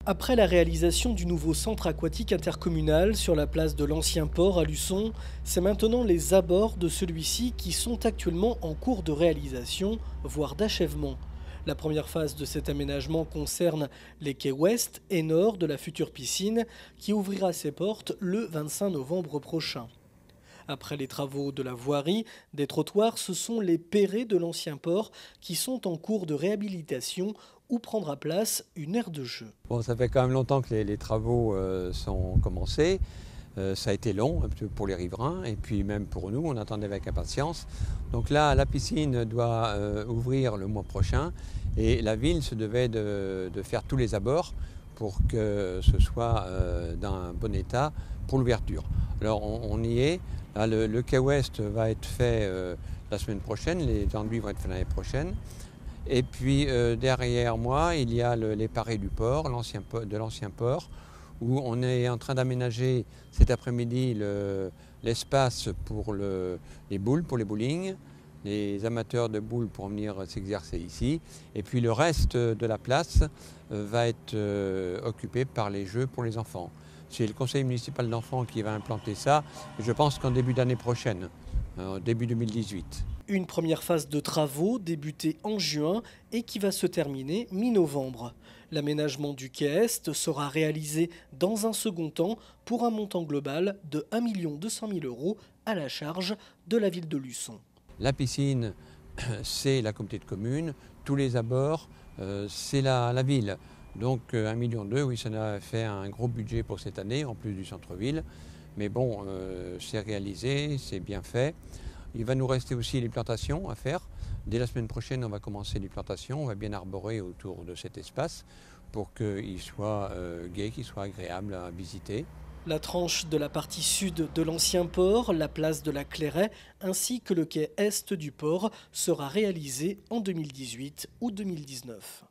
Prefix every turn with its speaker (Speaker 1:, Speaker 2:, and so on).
Speaker 1: Après la réalisation du nouveau centre aquatique intercommunal sur la place de l'ancien port à Luçon, c'est maintenant les abords de celui-ci qui sont actuellement en cours de réalisation, voire d'achèvement. La première phase de cet aménagement concerne les quais ouest et nord de la future piscine qui ouvrira ses portes le 25 novembre prochain. Après les travaux de la voirie, des trottoirs, ce sont les perrets de l'ancien port qui sont en cours de réhabilitation où prendra place une aire de jeu.
Speaker 2: Bon, ça fait quand même longtemps que les travaux sont commencés. Ça a été long un peu pour les riverains et puis même pour nous, on attendait avec impatience. Donc là, la piscine doit ouvrir le mois prochain et la ville se devait de faire tous les abords pour que ce soit dans un bon état pour l'ouverture. Alors on y est. Là, le quai ouest va être fait la semaine prochaine, les enduits vont être faits l'année prochaine. Et puis derrière moi, il y a les parets du port, de l'ancien port, où on est en train d'aménager cet après-midi l'espace pour les boules, pour les bowling. Les amateurs de boules pourront venir s'exercer ici. Et puis le reste de la place va être occupé par les jeux pour les enfants. C'est le conseil municipal d'enfants qui va implanter ça, je pense qu'en début d'année prochaine, début 2018.
Speaker 1: Une première phase de travaux débutée en juin et qui va se terminer mi-novembre. L'aménagement du quai Est sera réalisé dans un second temps pour un montant global de 1 200 000 € à la charge de la ville de Luçon.
Speaker 2: La piscine, c'est la communauté de communes, tous les abords, c'est la ville. Donc 1,2 million, oui, ça a fait un gros budget pour cette année, en plus du centre-ville. Mais bon, c'est réalisé, c'est bien fait. Il va nous rester aussi les plantations à faire. Dès la semaine prochaine, on va commencer les plantations. On va bien arborer autour de cet espace pour qu'il soit gai, qu'il soit agréable à visiter.
Speaker 1: La tranche de la partie sud de l'ancien port, la place de la Clairaie, ainsi que le quai est du port sera réalisée en 2018 ou 2019.